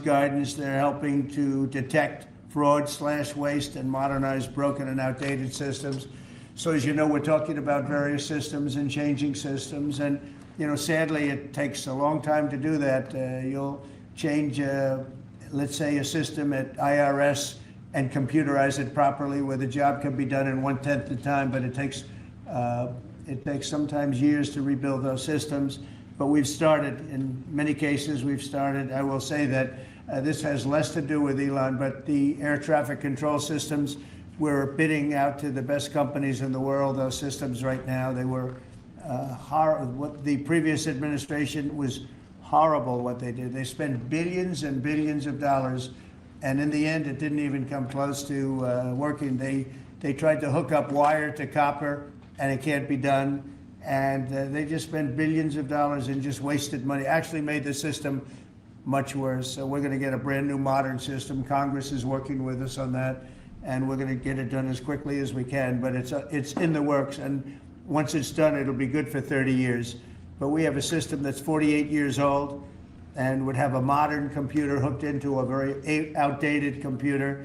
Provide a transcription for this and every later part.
guidance, they're helping to detect fraud/waste and modernize broken and outdated systems. So as you know, we're talking about various systems and changing systems. And, sadly, it takes a long time to do that. You'll change, let's say, a system at IRS and computerize it properly where the job can be done in 1/10 the time, but it takes sometimes years to rebuild those systems. But we've started, in many cases, I will say that this has less to do with Elon, but the air traffic control systems, we're bidding out to the best companies in the world, those systems right now. They were what the previous administration was horrible what they did. They spent billions and billions of dollars, and in the end, it didn't even come close to working. They tried to hook up wire to copper, and it can't be done. And they just spent billions of dollars and just wasted money, actually made the system much worse. So we're going to get a brand new modern system. Congress is working with us on that, and we're going to get it done as quickly as we can. But it's in the works, and once it's done, it'll be good for 30 years. But we have a system that's 48 years old and would have a modern computer hooked into a very outdated computer,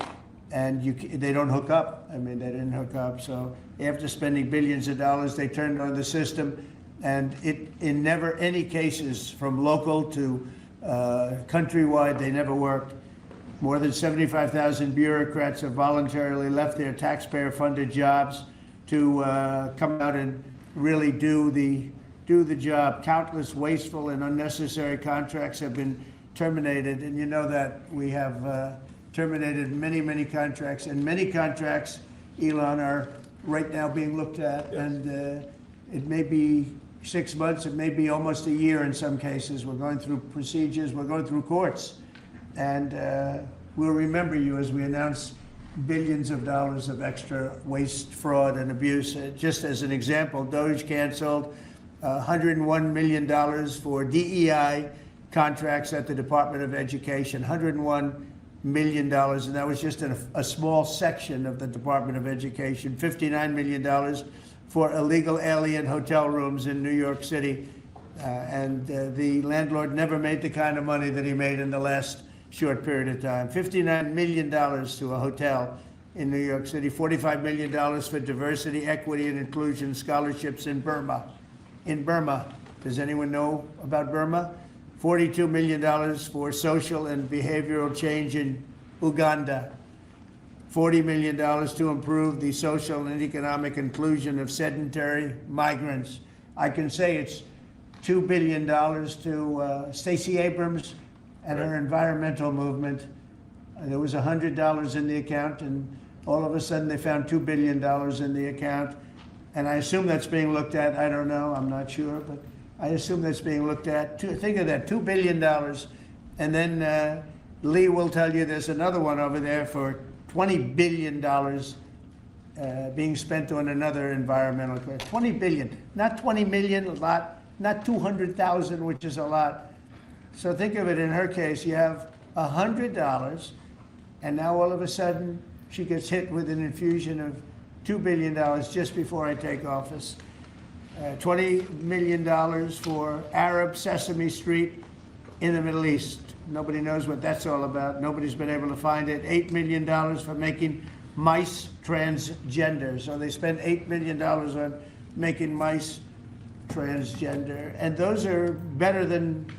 and they don't hook up. I mean, they didn't hook up. So after spending billions of dollars, they turned on the system, and in never any cases from local to countrywide, they never worked. More than 75,000 bureaucrats have voluntarily left their taxpayer-funded jobs to come out and really do the job. Countless wasteful and unnecessary contracts have been terminated, and you know that we have terminated many, many contracts, and many contracts, Elon, are right now being looked at, and it may be 6 months, it may be almost a year in some cases. We're going through procedures, we're going through courts, and we'll remember you as we announce billions of dollars of extra waste, fraud, and abuse. Just as an example, DOGE canceled $101 million for DEI contracts at the Department of Education, $101 million, and that was just in a small section of the Department of Education. $59 million for illegal alien hotel rooms in New York City, and the landlord never made the kind of money that he made in the last short period of time. $59 million to a hotel in New York City, $45 million for diversity, equity, and inclusion scholarships in Burma. Does anyone know about Burma? $42 million for social and behavioral change in Uganda. $40 million to improve the social and economic inclusion of sedentary migrants. I can say it's $2 billion to Stacey Abrams and her environmental movement. There was $100 in the account, and all of a sudden they found $2 billion in the account. And I assume that's being looked at. I don't know. I'm not sure, but I assume that's being looked at. Think of that, $2 billion. And then Lee will tell you there's another one over there for $20 billion being spent on another environmental question. $20 billion, not 20 million, a lot, not 200,000, which is a lot. So think of it, in her case, you have $100, and now all of a sudden she gets hit with an infusion of $2 billion just before I take office. $20 million for Arab Sesame Street in the Middle East. Nobody knows what that's all about. Nobody's been able to find it. $8 million for making mice transgender. So they spend $8 million on making mice transgender. And those are better than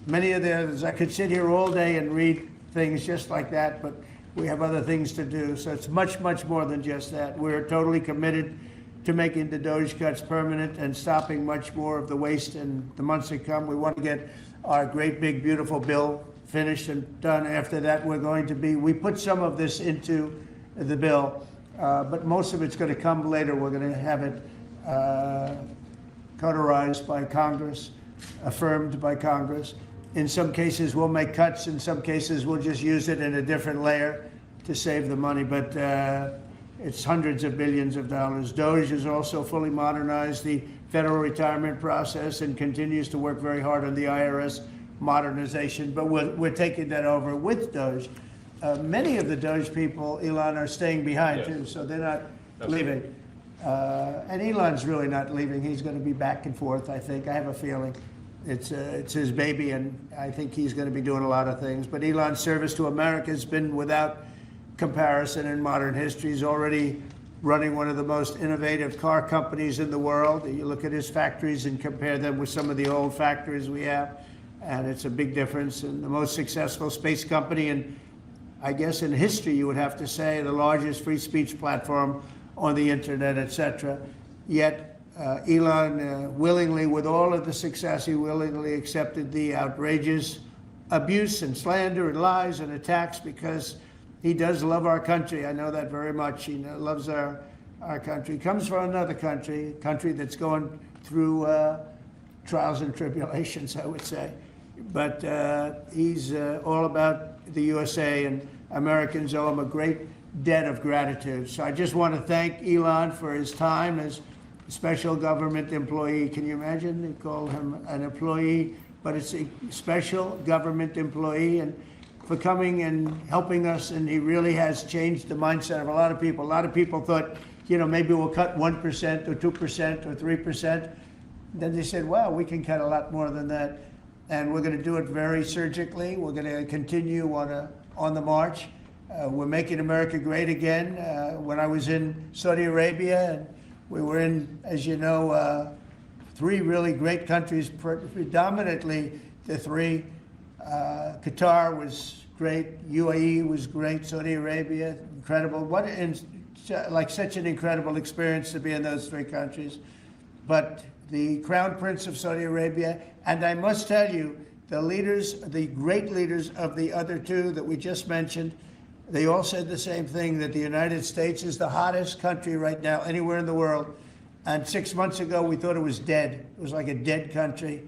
many of the others. I could sit here all day and read things just like that, but we have other things to do. So it's much, much more than just that. We're totally committed to making the DOGE cuts permanent and stopping much more of the waste in the months to come. We want to get our great, big, beautiful bill finished and done. After that, we put some of this into the bill, but most of it's going to come later. We're going to have it cauterized by Congress, affirmed by Congress. In some cases, we'll make cuts. In some cases, we'll just use it in a different layer to save the money. But it's hundreds of billions of dollars. DOGE has also fully modernized the federal retirement process and continues to work very hard on the IRS modernization. But we're taking that over with DOGE. Many of the DOGE people, Elon, are staying behind, too, so they're not leaving. And Elon's really not leaving. He's going to be back and forth, I think. I have a feeling. it's his baby, and I think he's going to be doing a lot of things. But Elon's service to America has been without comparison in modern history. He's already running one of the most innovative car companies in the world. You look at his factories and compare them with some of the old factories we have, and it's a big difference. And the most successful space company, and I guess in history you would have to say, the largest free speech platform on the internet, etc. Yet Elon willingly, with all of the success, he willingly accepted the outrageous abuse and slander and lies and attacks, because he does love our country. I know that very much. He loves our country. He comes from another country, a country that's going through trials and tribulations, I would say. But he's all about the USA, and Americans owe him a great debt of gratitude. So I just want to thank Elon for his time as a special government employee. Can you imagine? They call him an employee, but it's a special government employee, and for coming and helping us. And he really has changed the mindset of a lot of people. A lot of people thought, maybe we'll cut 1% or 2% or 3%. Then they said, wow, we can cut a lot more than that. And we're going to do it very surgically. We're going to continue on the march. We're making America great again. When I was in Saudi Arabia, and we were in, as you know, 3 really great countries, predominantly the 3. Qatar was great, UAE was great, Saudi Arabia, incredible. Such an incredible experience to be in those 3 countries. But the Crown Prince of Saudi Arabia, and I must tell you, the great leaders of the other 2 that we just mentioned, they all said the same thing, that the United States is the hottest country right now anywhere in the world. And 6 months ago, we thought it was dead. It was like a dead country.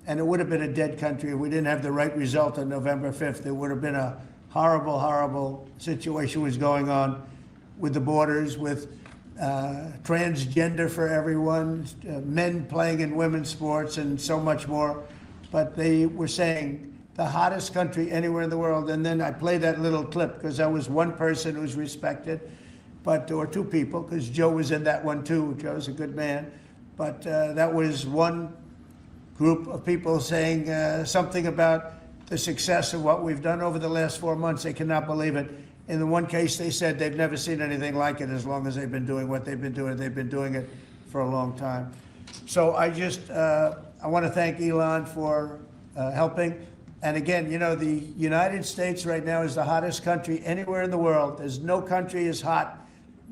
And it would have been a dead country if we didn't have the right result on November 5th. There would have been a horrible, horrible situation was going on with the borders, with transgender for everyone, men playing in women's sports, and so much more. But they were saying the hottest country anywhere in the world. And then I played that little clip because I was one person who's respected, or 2 people, because Joe was in that one too. Joe's a good man. But that was one group of people saying something about the success of what we've done over the last 4 months. They cannot believe it. In the one case, they said they've never seen anything like it as long as they've been doing what they've been doing. They've been doing it for a long time. So I want to thank Elon for helping. And again, the United States right now is the hottest country anywhere in the world. There's no country as hot,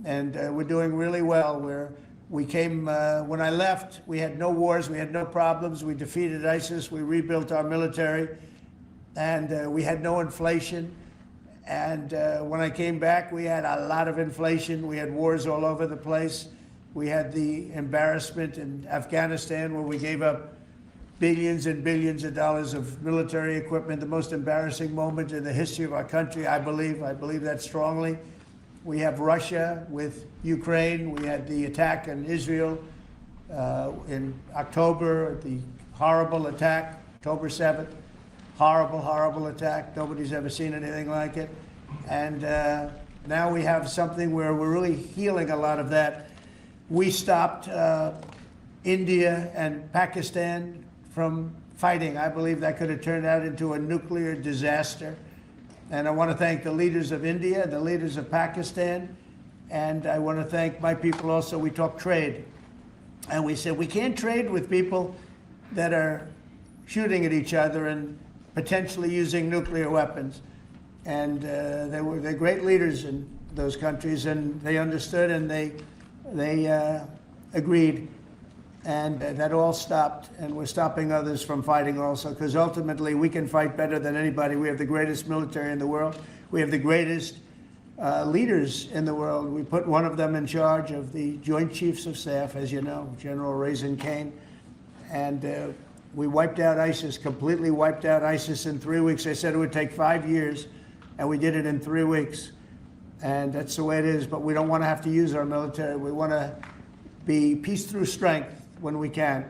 and we're doing really well. We came, when I left, we had no wars, we had no problems. We defeated ISIS, we rebuilt our military, and we had no inflation. And when I came back, we had a lot of inflation. We had wars all over the place. We had the embarrassment in Afghanistan, where we gave up billions and billions of dollars of military equipment, the most embarrassing moment in the history of our country, I believe. I believe that strongly. We have Russia with Ukraine. We had the attack in Israel in October, the horrible attack, October 7th. Horrible, horrible attack. Nobody's ever seen anything like it. And now we have something where we're really healing a lot of that. We stopped India and Pakistan from fighting. I believe that could have turned out into a nuclear disaster. And I want to thank the leaders of India, the leaders of Pakistan, and I want to thank my people also. We talked trade, and we said we can't trade with people that are shooting at each other and potentially using nuclear weapons. And they're great leaders in those countries, and they understood, and they agreed. And that all stopped, and we're stopping others from fighting also, because ultimately we can fight better than anybody. We have the greatest military in the world. We have the greatest leaders in the world. We put one of them in charge of the Joint Chiefs of Staff, as you know, General Raisin Kane. And we wiped out ISIS, completely wiped out ISIS in 3 weeks. They said it would take 5 years, and we did it in 3 weeks. And that's the way it is. But we don't want to have to use our military. We want to be peace through strength when we can,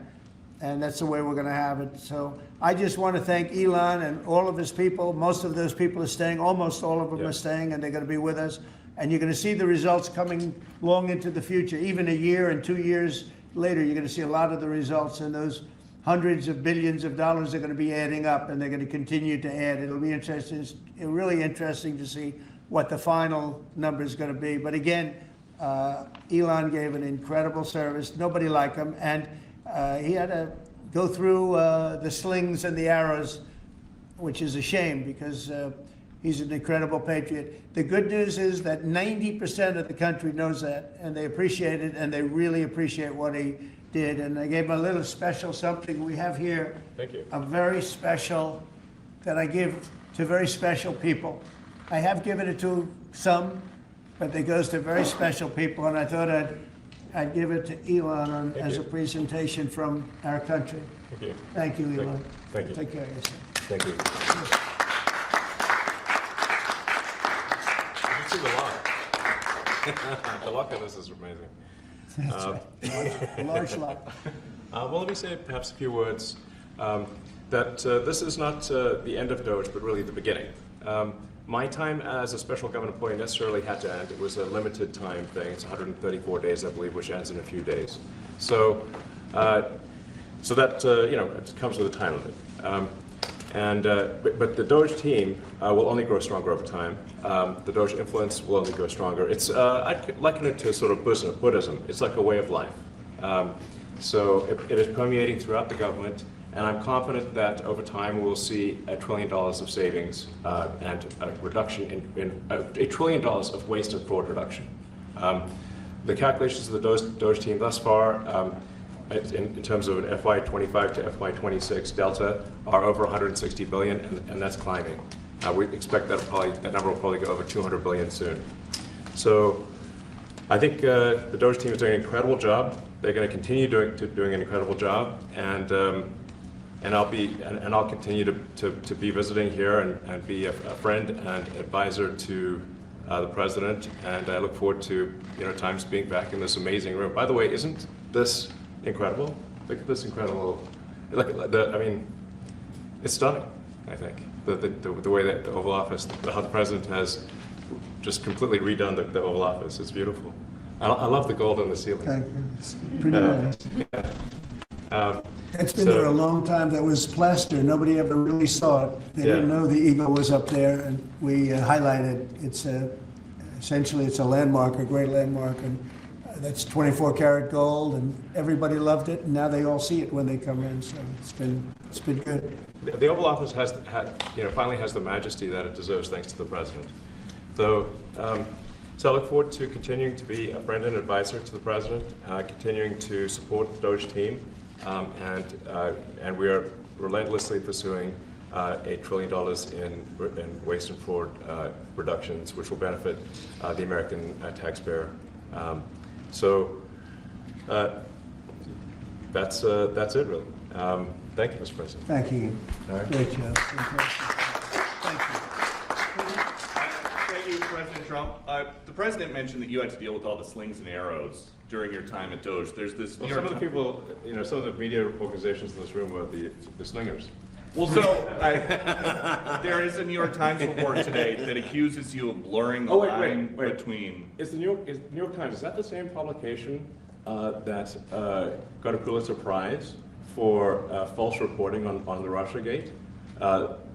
and that's the way we're going to have it. So I just want to thank Elon and all of his people. Most of those people are staying, almost all of them are staying, and they're going to be with us. And you're going to see the results coming long into the future. Even a year and 2 years later, you're going to see a lot of the results, and those hundreds of billions of dollars are going to be adding up, and they're going to continue to add. It'll be interesting, really interesting to see what the final number is going to be. But again, Elon gave an incredible service. Nobody like him, and he had to go through the slings and the arrows, which is a shame because he's an incredible patriot. The good news is that 90% of the country knows that, and they appreciate it, and they really appreciate what he did. And I gave him a little special something we have here. Thank you. A very special, that I give to very special people. I have given it to some, but it goes to very special people, and I thought I'd give it to Elon as a presentation from our country. Thank you. Thank you, Elon. Thank you. Take care of yourself. Thank you. You see the lot. The luck of this is amazing. That's right. A large lot. Well, let me say perhaps a few words that this is not the end of Doge, but really the beginning. My time as a special government employee necessarily had to end. It was a limited time thing. It's 134 days, I believe, which ends in a few days. So, so that it comes with a time limit. But the Doge team will only grow stronger over time. The Doge influence will only grow stronger. It's I'd liken it to sort of Buddhism. It's like a way of life. So it is permeating throughout the government. And I'm confident that over time we'll see $1 trillion of savings and a reduction in $1 trillion of waste and fraud reduction. The calculations of the Doge team thus far, in terms of an FY25 to FY26 delta, are over 160 billion, and that's climbing. We expect that number will probably go over 200 billion soon. So I think the Doge team is doing an incredible job. They're going to continue doing an incredible job, and I'll continue to be visiting here and be a friend and advisor to the president. And I look forward to times being back in this amazing room. By the way, isn't this incredible? Look at this incredible. I mean, it's stunning. I think the way that the Oval Office, how the president has just completely redone the Oval Office. It's beautiful. I love the gold on the ceiling. Thank you. It's pretty nice. It's been there a long time. That was plaster. Nobody ever really saw it. They didn't know the eagle was up there, and we highlighted. It's essentially it's a landmark, a great landmark, and that's 24-karat gold, and everybody loved it. And now they all see it when they come in. So it's been good. The Oval Office finally has the majesty that it deserves, thanks to the president. So I look forward to continuing to be a friend and advisor to the president, continuing to support the Doge team. And we are relentlessly pursuing $8 trillion in waste and fraud reductions, which will benefit the American taxpayer. So that's it, really. Thank you, Mr. President. Thank you. All right. Great job. Thank you. Thank you, President Trump. The president mentioned that you had to deal with all the slings and arrows during your time at Doge. There's this. Well, some of the people, some of the media organizations in this room are the slingers. Well, so there is a New York Times report today that accuses you of blurring the line between. Is the New York Times, is that the same publication that got a Pulitzer Prize for false reporting on the Russiagate?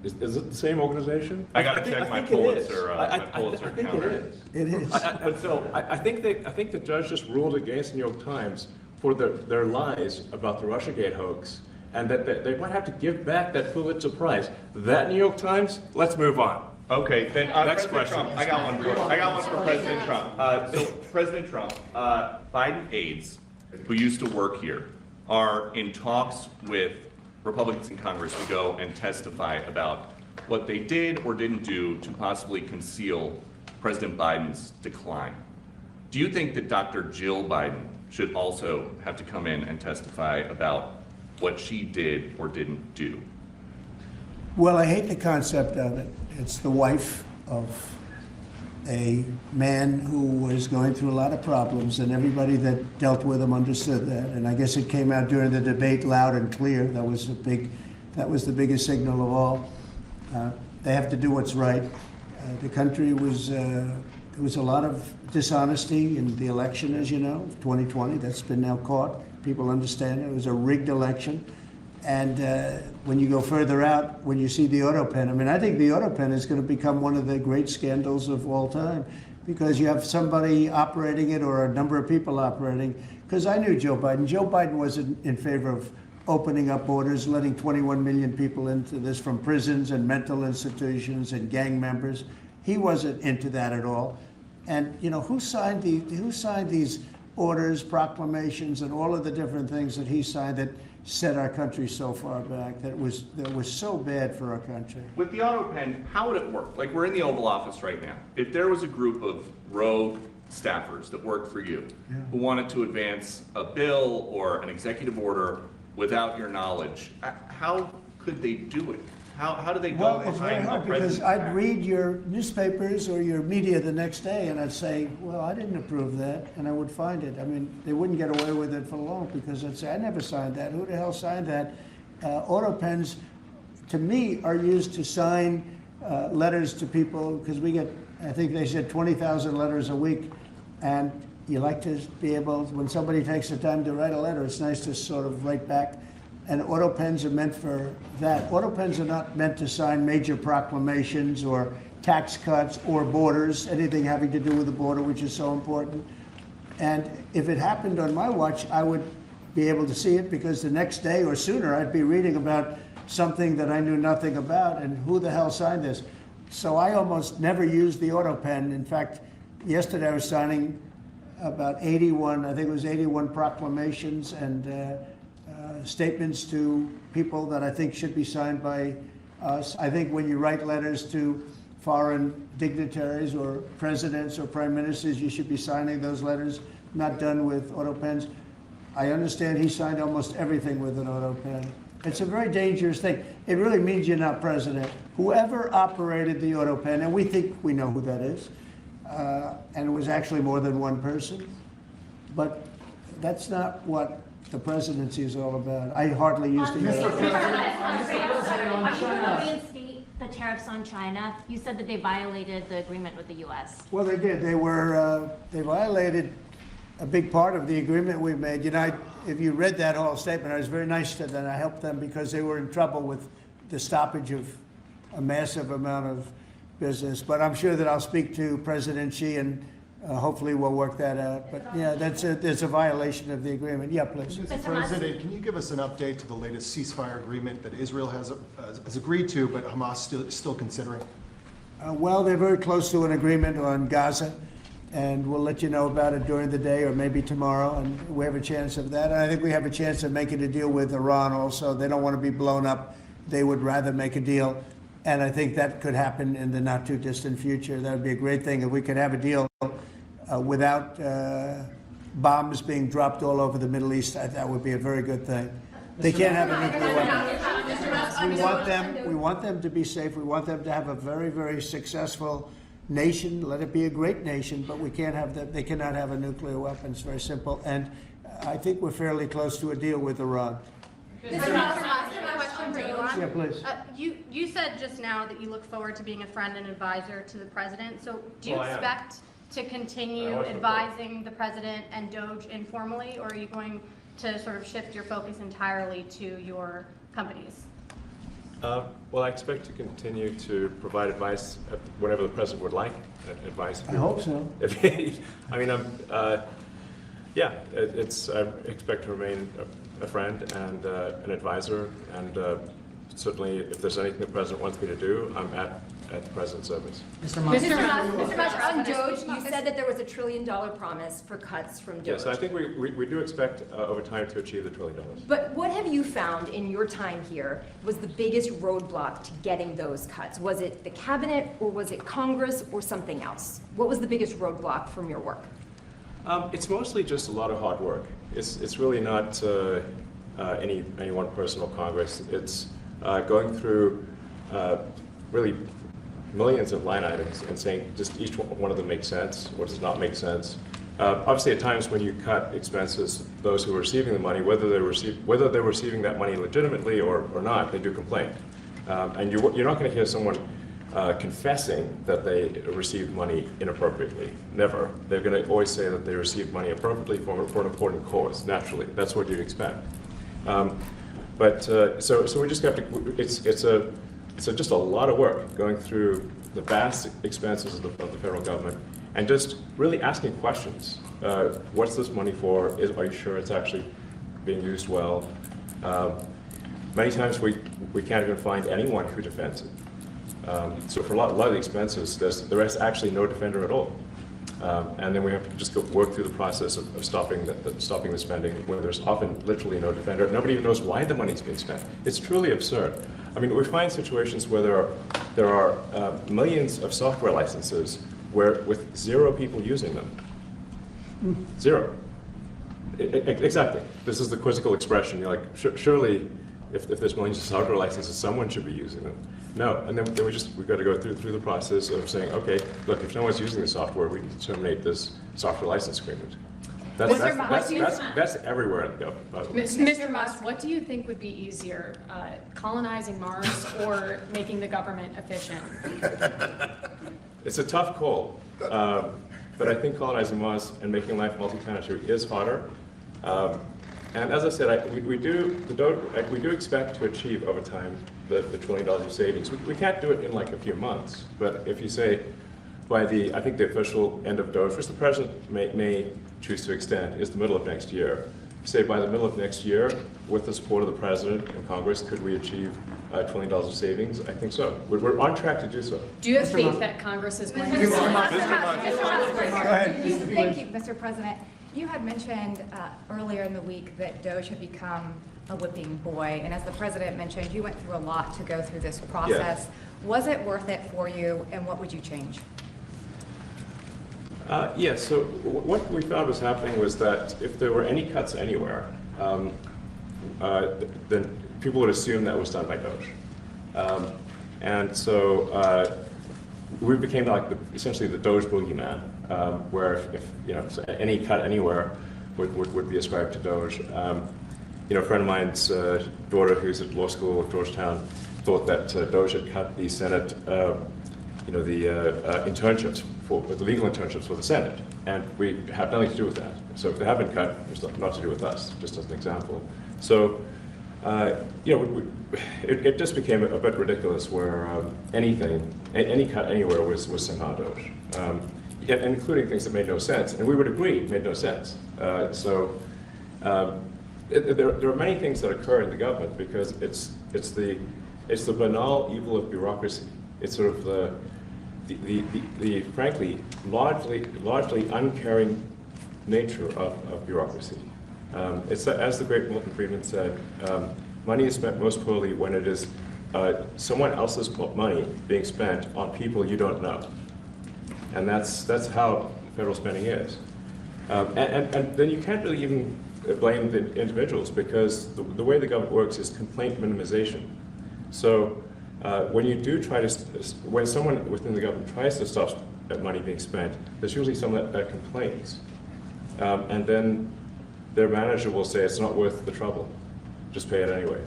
Is it the same organization? I got to check my Pulitzer. I think counter. it is. It is. But so I think the judge just ruled against the New York Times for their lies about the Russiagate hoax, and that they might have to give back that Pulitzer Prize. That New York Times. Let's move on. Okay, then Next President question. Trump. I got one for President Trump. So President Trump, Biden aides who used to work here are in talks with Republicans in Congress to go and testify about what they did or didn't do to possibly conceal President Biden's decline. Do you think that Dr. Jill Biden should also have to come in and testify about what she did or didn't do? Well, I hate the concept of it. It's the wife of a man who was going through a lot of problems, and everybody that dealt with him understood that. And I guess it came out during the debate loud and clear. That was the biggest signal of all. They have to do what's right. The country was, there was a lot of dishonesty in the election, as you know, 2020. That's been now caught. People understand it was a rigged election. And when you go further out, when you see the auto pen, I mean, I think the auto pen is going to become one of the great scandals of all time, because you have somebody operating it or a number of people operating. Because I knew Joe Biden. Joe Biden wasn't in favor of opening up borders, letting 21 million people into this from prisons and mental institutions and gang members. He wasn't into that at all. And you know, who signed these orders, proclamations, and all of the different things that he signed that set our country so far back, that was so bad for our country? With the auto pen, how would it work? Like, we're in the Oval Office right now. If there was a group of rogue staffers that worked for you who wanted to advance a bill or an executive order without your knowledge, how could they do it? How do they go Well, it's very behind hard, a because president's I'd back? read your newspapers or your media the next day, and I'd say, well, I didn't approve that, and I would find it. I mean, they wouldn't get away with it for long, because I'd say, I never signed that. Who the hell signed that? Auto pens, to me, are used to sign letters to people, because we get, I think they said 20,000 letters a week, and you like to be able, when somebody takes the time to write a letter, it's nice to sort of write back. And auto pens are meant for that. Auto pens are not meant to sign major proclamations or tax cuts or borders, anything having to do with the border, which is so important. And if it happened on my watch, I would be able to see it, because the next day or sooner, I'd be reading about something that I knew nothing about, and who the hell signed this? So I almost never use the auto pen. In fact, yesterday I was signing about 81, I think it was 81 proclamations and statements to people that I think should be signed by us. I think when you write letters to foreign dignitaries or presidents or prime ministers, you should be signing those letters, not done with auto pens. I understand he signed almost everything with an auto pen. It's a very dangerous thing. It really means you're not president. Whoever operated the auto pen, and we think we know who that is, and it was actually more than one person, but that's not what the presidency is all about. I hardly used to use it. Are you going to reinstate the tariffs on China? You said that they violated the agreement with the U.S. Well, they did. They violated a big part of the agreement we made. You know, if you read that whole statement, I was very nice to them. I helped them because they were in trouble with the stoppage of a massive amount of business. But I'm sure that I'll speak to President Xi, and hopefully we'll work that out. But yeah, there's a violation of the agreement. Yeah, please. Mr. President, can you give us an update to the latest ceasefire agreement that Israel has agreed to, but Hamas still considering? Well, they're very close to an agreement on Gaza, and we'll let you know about it during the day or maybe tomorrow, and we have a chance of that. And I think we have a chance of making a deal with Iran also. They don't want to be blown up. They would rather make a deal, and I think that could happen in the not too distant future. That would be a great thing if we could have a deal without bombs being dropped all over the Middle East. That would be a very good thing. They can't have a nuclear weapon. We want them to be safe. We want them to have a very, very successful nation. Let it be a great nation, but we can't have that. They cannot have a nuclear weapon. It's very simple. And I think we're fairly close to a deal with Iran. Mr. Musk, a question for Elon. Yeah, please. You said just now that you look forward to being a friend and advisor to the president. So do you Well, I am. expect to continue advising the president and Doge informally, or are you going to sort of shift your focus entirely to your companies? Well, I expect to continue to provide advice whenever the president would like advice. I hope so. I mean, yeah, I expect to remain a friend and an advisor, and certainly if there's anything the president wants me to do, I'm at the president's service. Mr. Musk, on Doge, you said that there was $1 trillion promise for cuts from Doge. Yes, I think we do expect over time to achieve the $1 trillion. But what have you found in your time here was the biggest roadblock to getting those cuts? Was it the cabinet, or was it Congress, or something else? What was the biggest roadblock from your work? It's mostly just a lot of hard work. It's really not any one person or Congress. It's going through really millions of line items and saying just each one of them makes sense or does not make sense. Obviously, at times when you cut expenses, those who are receiving the money, whether they're receiving that money legitimately or not, they do complain. And you're not going to hear someone confessing that they received money inappropriately. Never. They're going to always say that they received money appropriately for an important cause. Naturally, that's what you'd expect. But so we just have to. It's just a lot of work going through the vast expenses of the federal government and just really asking questions. What's this money for? Are you sure it's actually being used well? Many times we can't even find anyone who defends it. So for a lot of the expenses, there is actually no defender at all. And then we have to just work through the process of stopping the spending, where there's often literally no defender. Nobody even knows why the money's being spent. It's truly absurd. I mean, we find situations where there are millions of software licenses with 0 people using them. 0. Exactly. This is the quizzical expression. You're like, surely, if there's millions of software licenses, someone should be using them. No, and then we've got to go through the process of saying, okay, look, if no one's using the software, we can terminate this software license agreement. That's everywhere in the government, by the way. Mr. Musk, what do you think would be easier, colonizing Mars or making the government efficient? It's a tough call, but I think colonizing Mars and making life multi-planetary is harder. And as I said, we do expect to achieve over time the $1 trillion of savings. We can't do it in like a few months, but if you say by I think the official end of DOGE, which the president may choose to extend, is the middle of next year. Say by the middle of next year, with the support of the president and Congress, could we achieve $1 trillion of savings? I think so. We're on track to do so. Do you have faith that Congress is going to? Mr. Thank you, Mr. President. You had mentioned earlier in the week that DOGE had become a whipping boy, and as the president mentioned, you went through a lot to go through this process. Yeah. Was it worth it for you, and what would you change? Yes, so what we found was happening was that if there were any cuts anywhere, then people would assume that was done by DOGE. And so we became like essentially the DOGE boogeyman, where if so any cut anywhere would be ascribed to DOGE. A friend of mine's daughter, who's at law school at Georgetown, thought that DOGE had cut the Senate, internships the legal internships for the Senate, and we have nothing to do with that. So if they have been cut, it's not to do with us, just as an example. So, it just became a bit ridiculous where any cut anywhere was somehow DOGE, including things that made no sense, and we would agree made no sense. There are many things that occur in the government because it's the banal evil of bureaucracy. It's sort of the frankly largely uncaring nature of bureaucracy. It's as the great Milton Friedman said, money is spent most poorly when it is someone else's money being spent on people you don't know, and that's how federal spending is. And then you can't really even blame the individuals because the way the government works is complaint minimization. So when you do when someone within the government tries to stop that money being spent, there's usually someone that complains. And then their manager will say, it's not worth the trouble, just pay it anyway.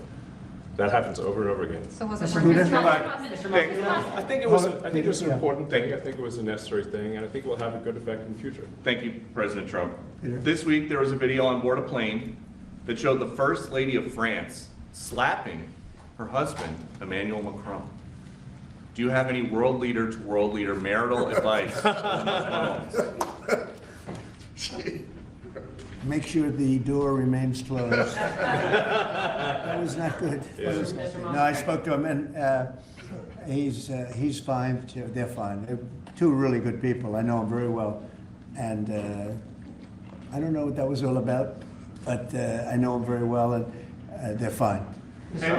That happens over and over again. So was it I think it was an important thing, I think it was a necessary thing, and I think it will have a good effect in the future. Thank you, President Trump. This week, there was a video on board a plane that showed the First Lady of France slapping her husband, Emmanuel Macron. Do you have any world leader to world leader marital advice on those phones? Make sure the door remains closed. That was not good. No, I spoke to him, and he's fine. They're fine. They're two really good people. I know them very well, and I don't know what that was all about, but I know them very well, and they're fine. What do you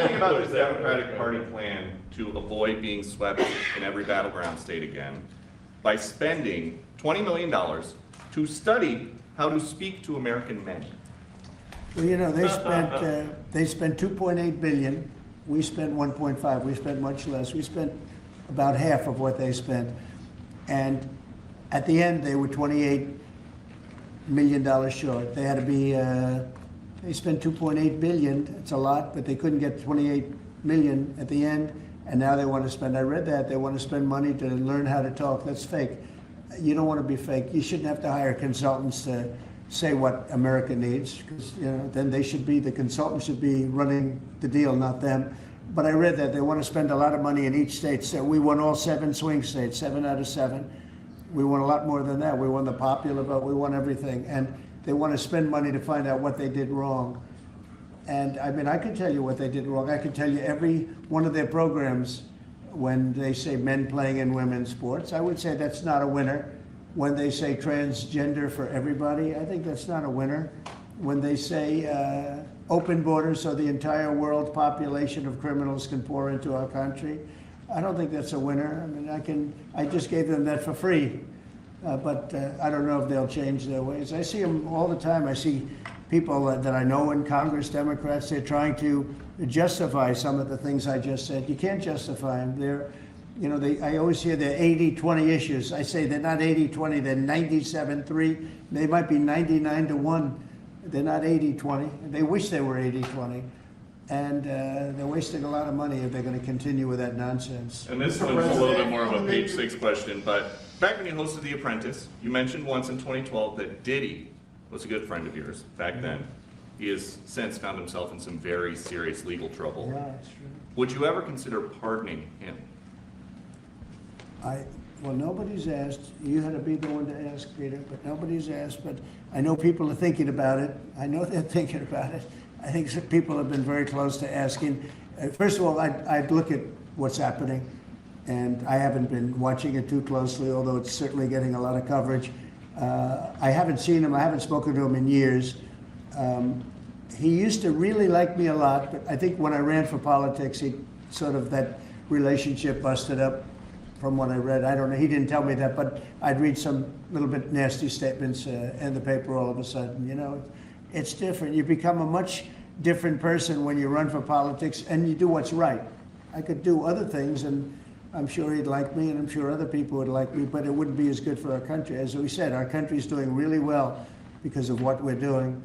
think about the Democratic Party plan to avoid being swept in every battleground state again by spending $20 million to study how to speak to American men? Well, they spent 2.8 billion. We spent 1.5. We spent much less. We spent about half of what they spent, and at the end they were $28 million short. They had to be. They spent 2.8 billion. It's a lot, but they couldn't get 28 million at the end, and now they want to spend. I read that they want to spend money to learn how to talk. That's fake. You don't want to be fake. You shouldn't have to hire consultants to say what America needs, because then they should be, the consultants should be running the deal, not them. But I read that they want to spend a lot of money in each state. So we won all 7 swing states, 7 out of 7. We won a lot more than that. We won the popular vote. We won everything. And they want to spend money to find out what they did wrong. And I mean, I can tell you what they did wrong. I can tell you every one of their programs, when they say men playing in women's sports, I would say that's not a winner. When they say transgender for everybody, I think that's not a winner. When they say open borders so the entire world population of criminals can pour into our country, I don't think that's a winner. I mean, I just gave them that for free, but I don't know if they'll change their ways. I see them all the time. I see people that I know in Congress, Democrats, they're trying to justify some of the things I just said. You can't justify them. They're, I always hear they're 80-20 issues. I say they're not 80-20, they're 97-3. They might be 99-1. They're not 80-20. They wish they were 80-20. And they're wasting a lot of money if they're going to continue with that nonsense. And this one's a little bit more of a page 6 question, but back when you hosted The Apprentice, you mentioned once in 2012 that Diddy was a good friend of yours back then. He has since found himself in some very serious legal trouble. Yeah, that's true. Would you ever consider pardoning him? Well, nobody's asked. You had to be the one to ask, Peter, but nobody's asked. But I know people are thinking about it. I know they're thinking about it. I think some people have been very close to asking. First of all, I'd look at what's happening, and I haven't been watching it too closely, although it's certainly getting a lot of coverage. I haven't seen him. I haven't spoken to him in years. He used to really like me a lot, but I think when I ran for politics, that relationship busted up. From what I read, I don't know. He didn't tell me that, but I'd read some little bit nasty statements in the paper all of a sudden. It's different. You become a much different person when you run for politics and you do what's right. I could do other things, and I'm sure he'd like me, and I'm sure other people would like me, but it wouldn't be as good for our country. As we said, our country's doing really well because of what we're doing.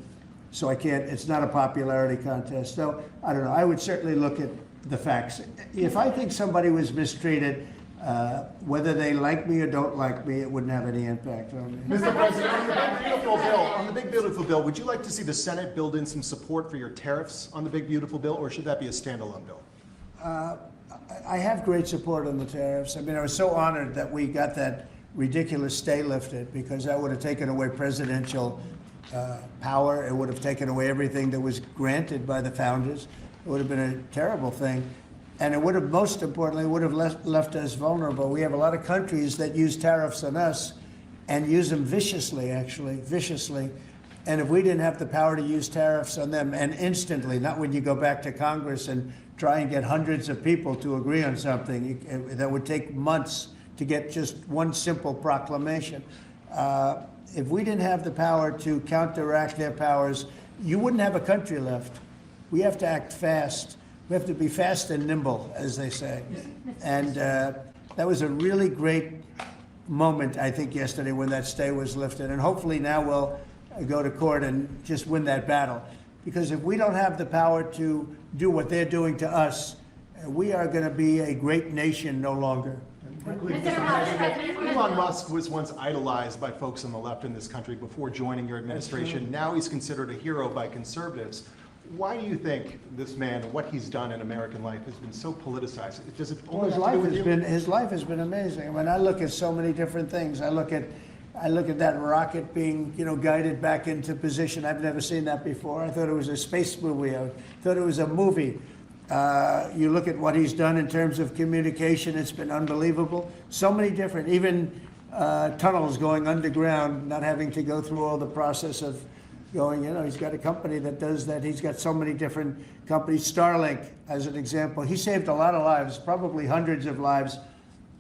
So it's not a popularity contest. So I don't know. I would certainly look at the facts. If I think somebody was mistreated, whether they like me or don't like me, it wouldn't have any impact on me. Mr. President, on the big beautiful bill, would you like to see the Senate build in some support for your tariffs on the big beautiful bill, or should that be a standalone bill? I have great support on the tariffs. I mean, I was so honored that we got that ridiculous stay lifted, because that would have taken away presidential power. It would have taken away everything that was granted by the founders. It would have been a terrible thing. And it would have, most importantly, would have left us vulnerable. We have a lot of countries that use tariffs on us and use them viciously, actually, viciously. And if we didn't have the power to use tariffs on them, and instantly, not when you go back to Congress and try and get hundreds of people to agree on something, that would take months to get just one simple proclamation. If we didn't have the power to counteract their powers, you wouldn't have a country left. We have to act fast. We have to be fast and nimble, as they say. And that was a really great moment, I think, yesterday when that stay was lifted. And hopefully now we'll go to court and just win that battle. Because if we don't have the power to do what they're doing to us, we are going to be a great nation no longer. Elon Musk was once idolized by folks on the left in this country before joining your administration. Now he's considered a hero by conservatives. Why do you think this man and what he's done in American life has been so politicized? Does it only have to do with you? His life has been amazing. I mean, I look at so many different things. I look at that rocket being, guided back into position. I've never seen that before. I thought it was a space movie. I thought it was a movie. You look at what he's done in terms of communication. It's been unbelievable. So many different, even tunnels going underground, not having to go through all the process of going, he's got a company that does that. He's got so many different companies. Starlink, as an example. He saved a lot of lives, probably hundreds of lives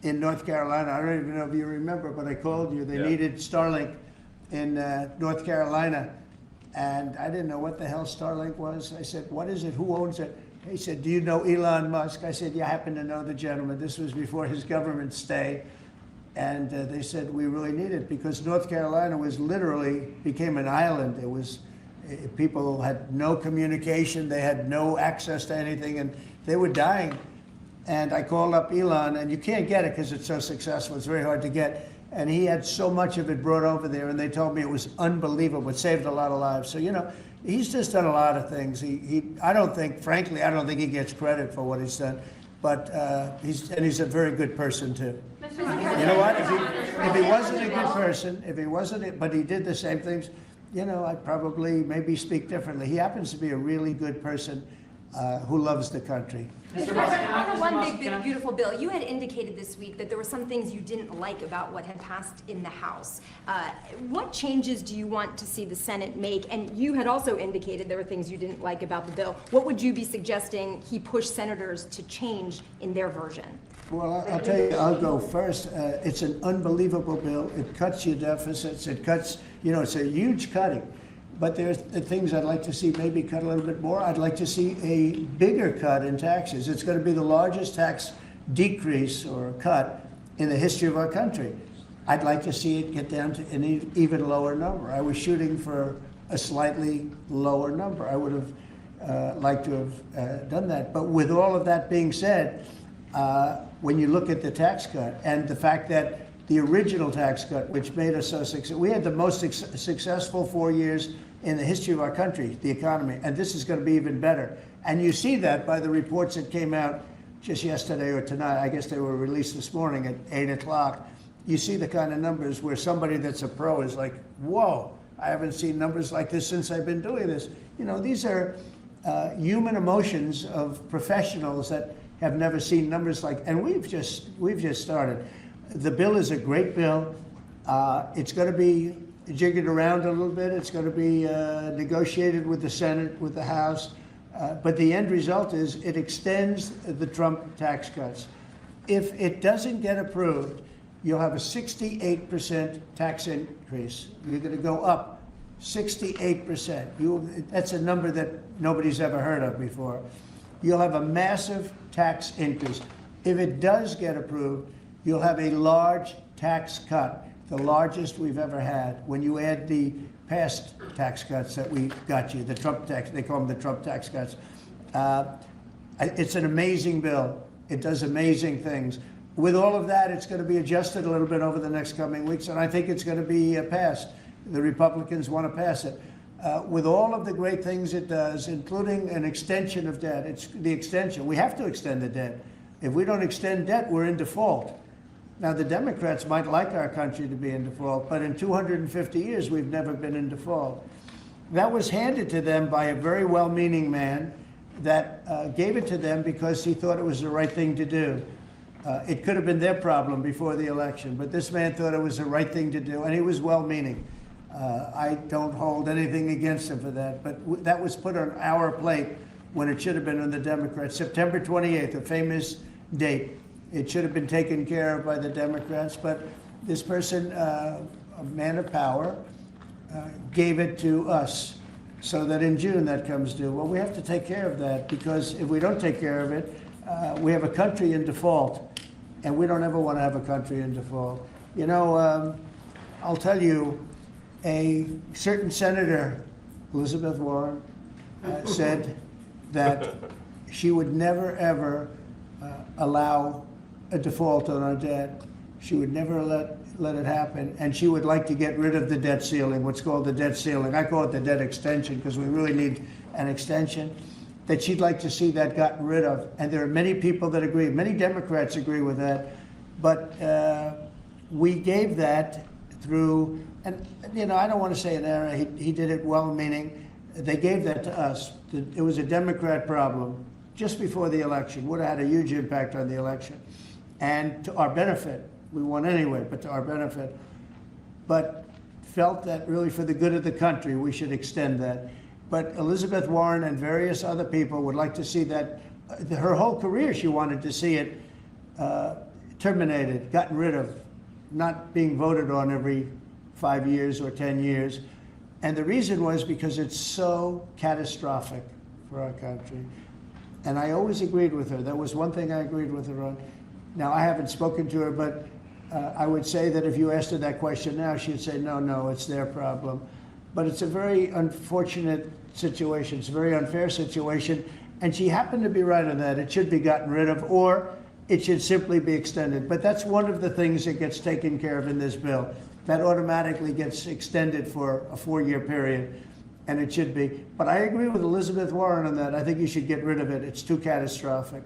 in North Carolina. I don't even know if you remember, but I called you. They needed Starlink in North Carolina. And I didn't know what the hell Starlink was. I said, what is it? Who owns it? He said, do you know Elon Musk? I said, yeah, I happen to know the gentleman. This was before his government stay. And they said, we really need it, because North Carolina became an island. It was, people had no communication. They had no access to anything, and they were dying. And I called up Elon, and you can't get it because it's so successful. It's very hard to get. And he had so much of it brought over there, and they told me it was unbelievable. It saved a lot of lives. So, you know, he's just done a lot of things. I don't think, frankly, I don't think he gets credit for what he's done. But he's a very good person, too. You know what? If he wasn't a good person, but he did the same things, you know, I'd probably maybe speak differently. He happens to be a really good person who loves the country. Mr. President, on the one big, beautiful bill, you had indicated this week that there were some things you didn't like about what had passed in the House. What changes do you want to see the Senate make? And you had also indicated there were things you didn't like about the bill. What would you be suggesting he push senators to change in their version? Well, I'll tell you, I'll go first. It's an unbelievable bill. It cuts your deficits. It cuts, you know, it's a huge cutting. But there's the things I'd like to see maybe cut a little bit more. I'd like to see a bigger cut in taxes. It's going to be the largest tax decrease or cut in the history of our country. I'd like to see it get down to an even lower number. I was shooting for a slightly lower number. I would have liked to have done that. But with all of that being said, when you look at the tax cut and the fact that the original tax cut, which made us so successful, we had the most successful 4 years in the history of our country, the economy, and this is going to be even better. And you see that by the reports that came out just yesterday or tonight. I guess they were released this morning at 8 o'clock. You see the kind of numbers where somebody that's a pro is like, whoa, I haven't seen numbers like this since I've been doing this. You know, these are human emotions of professionals that have never seen numbers like, and we've just started. The bill is a great bill. It's going to be jiggered around a little bit. It's going to be negotiated with the Senate, with the House. But the end result is it extends the Trump tax cuts. If it doesn't get approved, you'll have a 68% tax increase. You're going to go up 68%. That's a number that nobody's ever heard of before. You'll have a massive tax increase. If it does get approved, you'll have a large tax cut, the largest we've ever had. When you add the past tax cuts that we got you, the Trump tax, they call them the Trump tax cuts. It's an amazing bill. It does amazing things. With all of that, it's going to be adjusted a little bit over the next coming weeks, and I think it's going to be passed. The Republicans want to pass it. With all of the great things it does, including an extension of debt, it's the extension. We have to extend the debt. If we don't extend debt, we're in default. Now, the Democrats might like our country to be in default, but in 250 years, we've never been in default. That was handed to them by a very well-meaning man that gave it to them because he thought it was the right thing to do. It could have been their problem before the election, but this man thought it was the right thing to do, and he was well-meaning. I don't hold anything against him for that, but that was put on our plate when it should have been on the Democrats. September 28th, a famous date. It should have been taken care of by the Democrats, but this person, a man of power, gave it to us so that in June that comes due. Well, we have to take care of that because if we don't take care of it, we have a country in default, and we don't ever want to have a country in default. You know, I'll tell you, a certain senator, Elizabeth Warren, said that she would never, ever allow a default on our debt. She would never let it happen, and she would like to get rid of the debt ceiling, what's called the debt ceiling. I call it the debt extension because we really need an extension, that she'd like to see that gotten rid of. And there are many people that agree. Many Democrats agree with that. But we gave that through, and you know, I don't want to say an error. He did it well-meaning. They gave that to us. It was a Democrat problem just before the election. Would have had a huge impact on the election. And to our benefit, we won anyway, but to our benefit. But felt that really for the good of the country, we should extend that. But Elizabeth Warren and various other people would like to see that, her whole career she wanted to see it terminated, gotten rid of, not being voted on every 5 years or 10 years. And the reason was because it's so catastrophic for our country. And I always agreed with her. That was one thing I agreed with her on. Now, I haven't spoken to her, but I would say that if you asked her that question now, she'd say, no, it's their problem. But it's a very unfortunate situation. It's a very unfair situation. And she happened to be right on that. It should be gotten rid of, or it should simply be extended. But that's one of the things that gets taken care of in this bill. That automatically gets extended for a 4-year period, and it should be. But I agree with Elizabeth Warren on that. I think you should get rid of it. It's too catastrophic.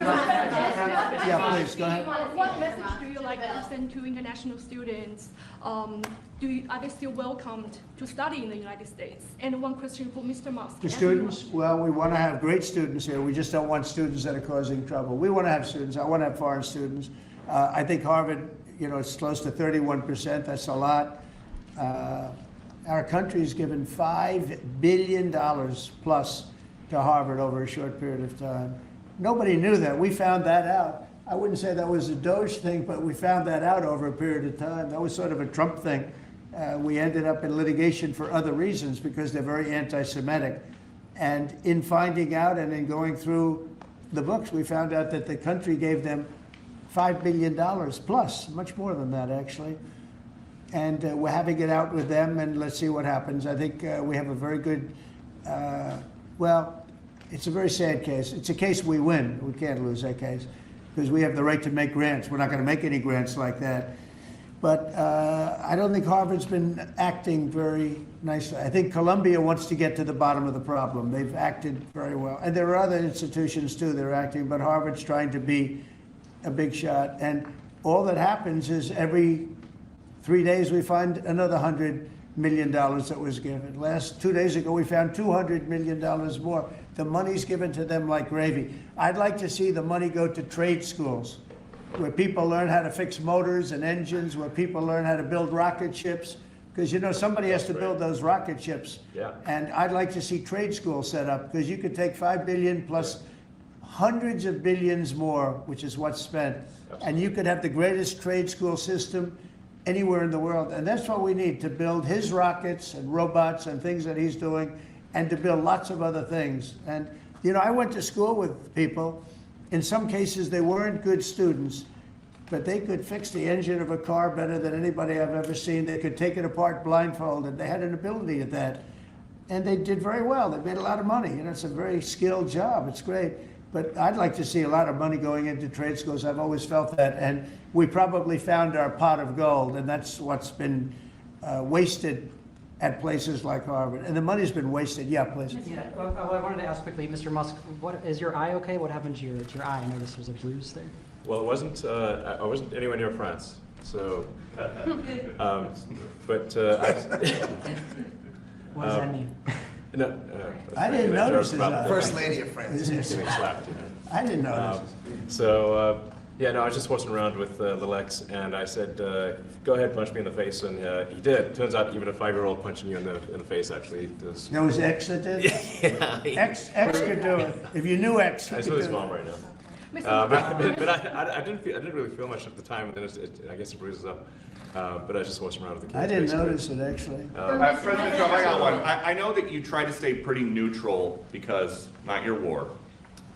Yeah, please, go ahead. What message do you like to send to international students? Are they still welcomed to study in the United States? And one question for Mr. Musk. The students, well, we want to have great students here. We just don't want students that are causing trouble. We want to have students. I want to have foreign students. I think Harvard, it's close to 31%. That's a lot. Our country's given $5 billion plus to Harvard over a short period of time. Nobody knew that. We found that out. I wouldn't say that was a Doge thing, but we found that out over a period of time. That was sort of a Trump thing. We ended up in litigation for other reasons because they're very anti-Semitic. And in finding out and in going through the books, we found out that the country gave them $5 billion plus, much more than that, actually. And we're having it out with them, and let's see what happens. I think we have a very good, it's a very sad case. It's a case we win. We can't lose that case because we have the right to make grants. We're not going to make any grants like that. But I don't think Harvard's been acting very nicely. I think Columbia wants to get to the bottom of the problem. They've acted very well. And there are other institutions, too, that are acting, but Harvard's trying to be a big shot. And all that happens is every 3 days we find another $100 million that was given. 2 days ago, we found $200 million more. The money's given to them like gravy. I'd like to see the money go to trade schools, where people learn how to fix motors and engines, where people learn how to build rocket ships. Because, somebody has to build those rocket ships. Yeah. And I'd like to see trade schools set up, because you could take $5 billion plus hundreds of billions more, which is what's spent. And you could have the greatest trade school system anywhere in the world. And that's what we need, to build his rockets and robots and things that he's doing, and to build lots of other things. And, I went to school with people. In some cases, they weren't good students, but they could fix the engine of a car better than anybody I've ever seen. They could take it apart blindfolded. They had an ability at that. And they did very well. They made a lot of money. It's a very skilled job. It's great. But I'd like to see a lot of money going into trade schools. I've always felt that. And we probably found our pot of gold, and that's what's been wasted at places like Harvard. And the money's been wasted. Yeah, please. Yeah, well, I wanted to ask quickly, Mr. Musk, is your eye okay? What happened to your eye? I noticed there's a bruise there. Well, it wasn't. I wasn't anywhere near France, so. What does that mean? No, I didn't notice his eye. First Lady of France. Getting slapped, I didn't notice. I was just watching around with little X, and I said, "Go ahead, punch me in the face," and he did. Turns out, even a 5-year-old punching you in the face actually does. That was X that did? Yeah. X could do it. If you knew X, I saw his mom right now. But I didn't really feel much at the time, and then I guess it bruises up. But I just watched around with the kids. I didn't basically. notice it, actually. President Trump, I got one. I know that you try to stay pretty neutral because not your war,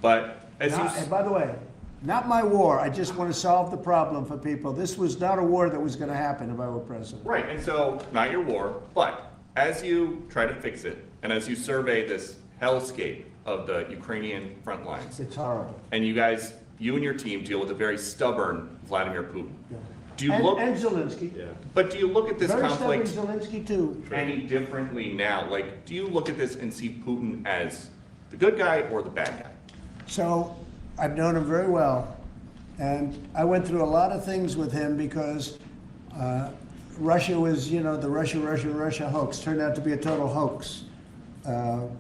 but And by the way, not my war. I just want to solve the problem for people. This was not a war that was going to happen if I were president. right, and so not your war, but as you try to fix it, and as you survey this hellscape of the Ukrainian front lines, It's horrible. and you and your team deal with a very stubborn Vladimir Putin. Do you And look? Zelensky. Yeah. But do you look at this Very stubborn conflict Zelensky, too. any differently now? Like, do you look at this and see Putin as the good guy or the bad guy? So I've known him very well, and I went through a lot of things with him because Russia was, the Russia hoax turned out to be a total hoax.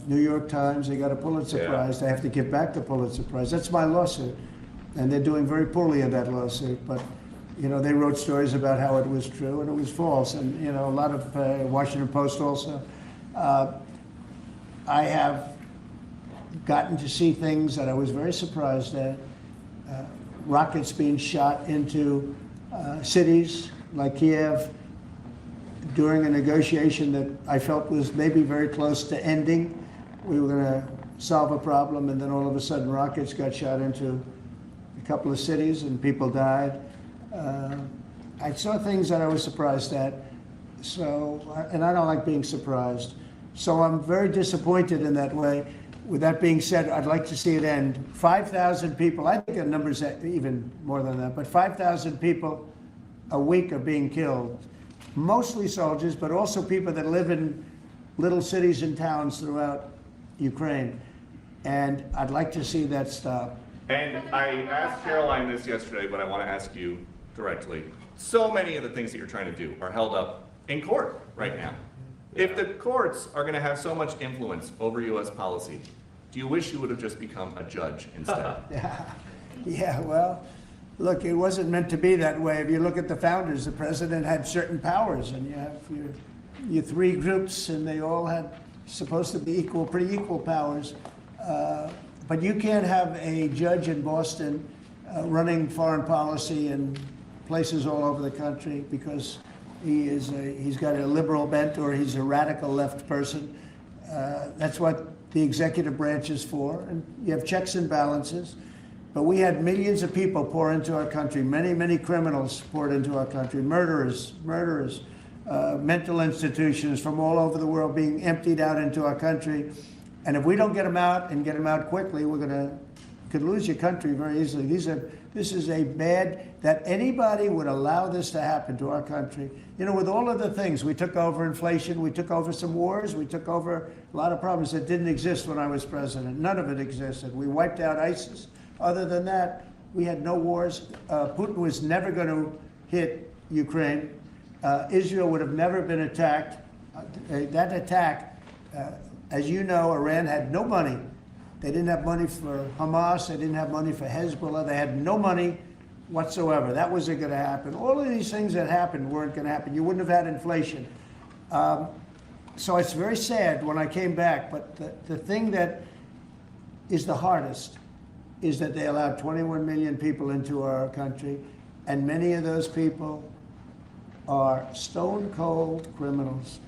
New York Times, they got a Pulitzer Prize. They have to give back the Pulitzer Prize. That's my lawsuit, and they're doing very poorly in that lawsuit. But they wrote stories about how it was true and it was false, and a lot of Washington Post also. I have gotten to see things that I was very surprised at. Rockets being shot into cities like Kiev during a negotiation that I felt was maybe very close to ending. We were going to solve a problem, and then all of a sudden rockets got shot into a couple of cities and people died. I saw things that I was surprised at. And I don't like being surprised. So I'm very disappointed in that way. with that being said, I'd like to see it end. 5,000 people, I think the number's even more than that, but 5,000 people a week are being killed. Mostly soldiers, but also people that live in little cities and towns throughout Ukraine. And I'd like to see that stop. And I asked Caroline this yesterday, but I want to ask you directly. So many of the things that you're trying to do are held up in court right now. If the courts are going to have so much influence over U.S. policy, do you wish you would have just become a judge instead? Yeah, well, look, it wasn't meant to be that way. If you look at the founders, the president had certain powers, and you have your three groups, and they all had supposed to be equal, pretty equal powers. But you can't have a judge in Boston running foreign policy in places all over the country because he's got a liberal bent or he's a radical left person. That's what the executive branch is for, and you have checks and balances. But we had millions of people pour into our country, many criminals poured into our country, murderers, mental institutions from all over the world being emptied out into our country. And if we don't get them out and get them out quickly, could lose your country very easily. This is a bad, that anybody would allow this to happen to our country. You know, with all of the things, we took over inflation, we took over some wars, we took over a lot of problems that didn't exist when I was president. None of it existed. We wiped out ISIS. Other than that, we had no wars. Putin was never going to hit Ukraine. Israel would have never been attacked. That attack, as you know, Iran had no money. They didn't have money for Hamas. They didn't have money for Hezbollah. They had no money whatsoever. That wasn't going to happen. All of these things that happened weren't going to happen. You wouldn't have had inflation. So it's very sad when I came back. But the thing that is the hardest is that they allowed 21 million people into our country. And many of those people are stone cold criminals.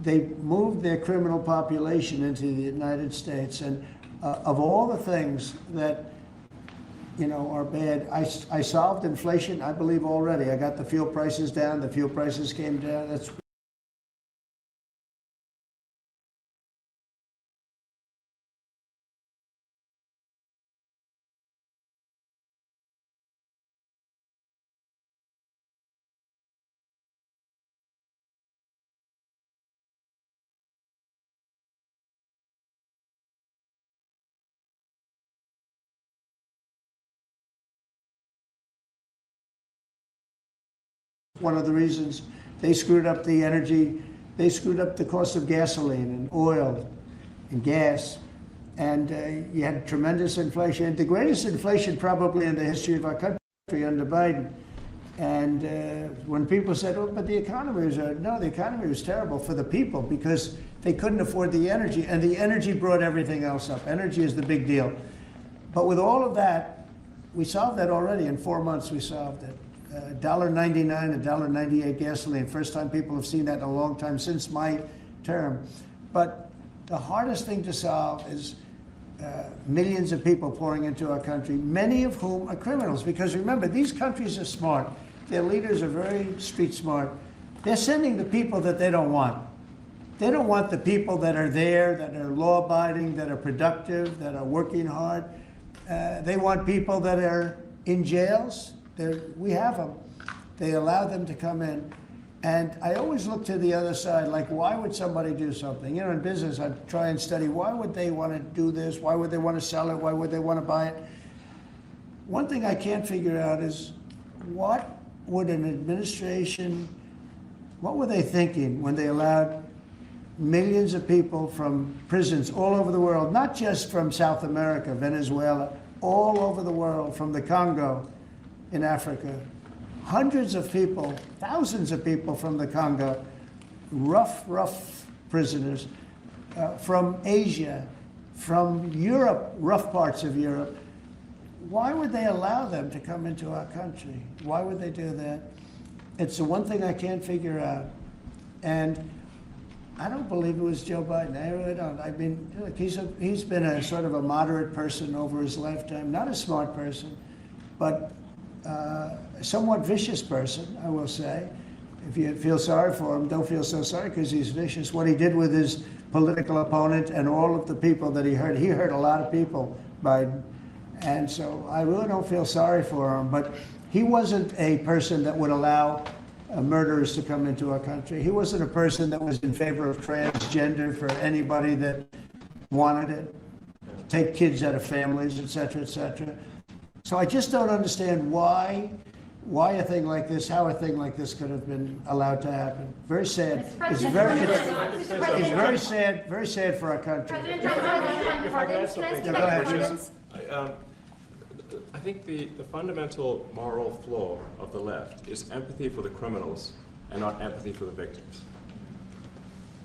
They moved their criminal population into the United States. And of all the things that, you know, are bad, I solved inflation, I believe, already. I got the fuel prices down. The fuel prices came down. That's one of the reasons they screwed up the energy. They screwed up the cost of gasoline and oil and gas. And you had tremendous inflation, the greatest inflation probably in the history of our country under Biden. And when people said, oh, but the economy was, no, the economy was terrible for the people because they couldn't afford the energy. And the energy brought everything else up. Energy is the big deal. But with all of that, we solved that already. In 4 months, we solved it. $1.99, $1.98 gasoline. First time people have seen that in a long time since my term. But the hardest thing to solve is millions of people pouring into our country, many of whom are criminals. Because remember, these countries are smart. Their leaders are very street smart. They're sending the people that they don't want. They don't want the people that are there, that are law-abiding, that are productive, that are working hard. They want people that are in jails. We have them. They allow them to come in. And I always look to the other side, like, why would somebody do something? You know, in business, I try and study, why would they want to do this? Why would they want to sell it? Why would they want to buy it? One thing I can't figure out is what would an administration, what were they thinking when they allowed millions of people from prisons all over the world, not just from South America, Venezuela, all over the world, from the Congo, in Africa, hundreds of people, thousands of people from the Congo, rough prisoners, from Asia, from Europe, rough parts of Europe. Why would they allow them to come into our country? Why would they do that? It's the one thing I can't figure out. And I don't believe it was Joe Biden. I really don't. I mean, look, he's been a sort of a moderate person over his lifetime, not a smart person, but a somewhat vicious person, I will say. If you feel sorry for him, don't feel so sorry because he's vicious. What he did with his political opponent and all of the people that he hurt. He hurt a lot of people, Biden. And so I really don't feel sorry for him, but he wasn't a person that would allow murderers to come into our country. He wasn't a person that was in favor of transgender for anybody that wanted it, take kids out of families, et cetera, et cetera. So I just don't understand why a thing like this, how a thing like this could have been allowed to happen. Very sad. It's very sad for our country. President Trump, If I could add something. Yeah, go ahead, please. I think the fundamental moral flaw of the left is empathy for the criminals and not empathy for the victims.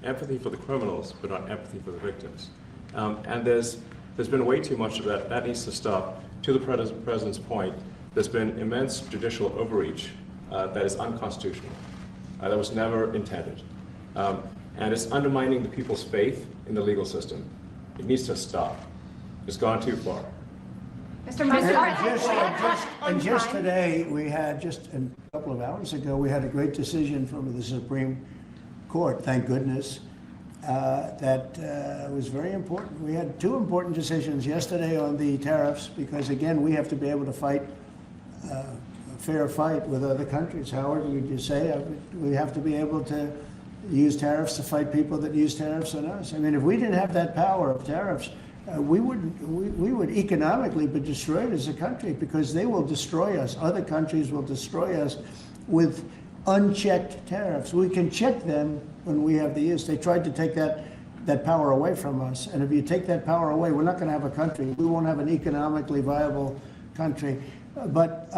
Empathy for the criminals, but not empathy for the victims. And there's been way too much of that. That needs to stop. To the president's point, there's been immense judicial overreach that is unconstitutional. That was never intended. And it's undermining the people's faith in the legal system. It needs to stop. It's gone too far. Mr. Musk, And just today, we had, just a couple of hours ago, we had a great decision from the Supreme Court, thank goodness, that was very important. We had two important decisions yesterday on the tariffs, because again, we have to be able to fight a fair fight with other countries. Howard, would you say? We have to be able to use tariffs to fight people that use tariffs on us. I mean, if we didn't have that power of tariffs, we would economically be destroyed as a country, because they will destroy us. Other countries will destroy us with unchecked tariffs. We can check them when we have the use. They tried to take that power away from us. And if you take that power away, we're not going to have a country. We won't have an economically viable country. But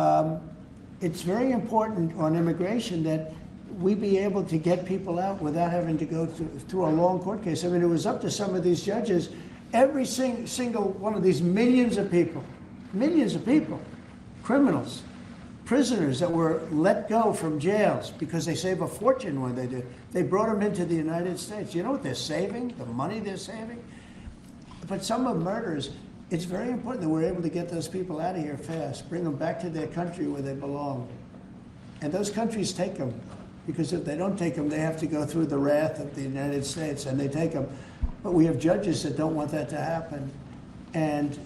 it's very important on immigration that we be able to get people out without having to go through a long court case. I mean, it was up to some of these judges. Every single one of these millions of people, criminals, prisoners that were let go from jails because they save a fortune when they do. They brought them into the United States. You know what they're saving? The money they're saving? But some of murders, it's very important that we're able to get those people out of here fast, bring them back to their country where they belong. And those countries take them, because if they don't take them, they have to go through the wrath of the United States, and they take them. But we have judges that don't want that to happen. And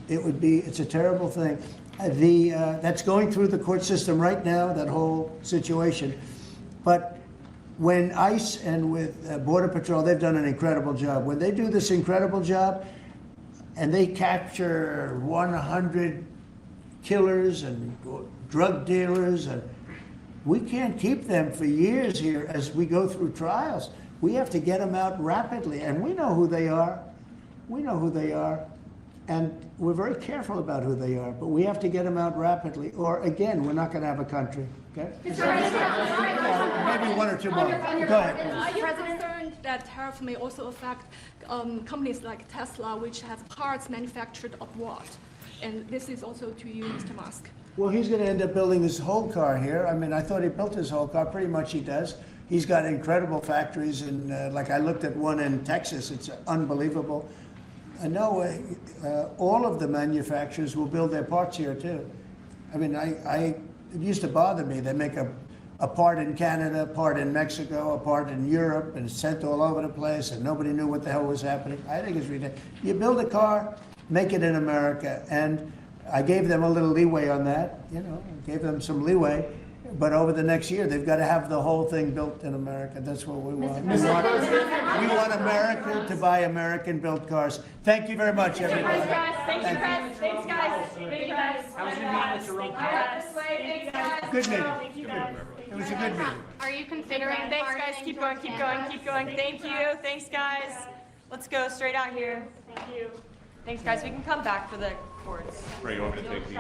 it's a terrible thing. That's going through the court system right now, that whole situation. But when ICE and with Border Patrol, they've done an incredible job. When they do this incredible job and they capture 100 killers and drug dealers, and we can't keep them for years here as we go through trials. We have to get them out rapidly, and we know who they are. We know who they are, and we're very careful about who they are, but we have to get them out rapidly, or again, we're not going to have a country, okay? Maybe one or two more. Go ahead. Are you concerned that tariffs may also affect companies like Tesla, which have parts manufactured abroad? And this is also to you, Mr. Musk. Well, he's going to end up building his whole car here. I mean, I thought he built his whole car. Pretty much he does. He's got incredible factories, and like I looked at one in Texas. It's unbelievable. No, all of the manufacturers will build their parts here too. I mean, it used to bother me. They make a part in Canada, a part in Mexico, a part in Europe, and it's sent all over the place, and nobody knew what the hell was happening. I think it's ridiculous. You build a car, make it in America, and I gave them a little leeway on that. You know, gave them some leeway. But over the next year, they've got to have the whole thing built in America. That's what we want. We want America to buy American-built cars. Thank you very much, everybody. Thanks, guys. Thanks, guys. Thank you, guys. How was your meeting with Jerome Powell? Good meeting. It was a good meeting. Are you considering Thanks, guys. Keep going, keep going, keep going. Thank you. Thanks, guys. Let's go straight out here. Thank you. Thanks, guys. We can come back for the chords. Ray, you want me to take the,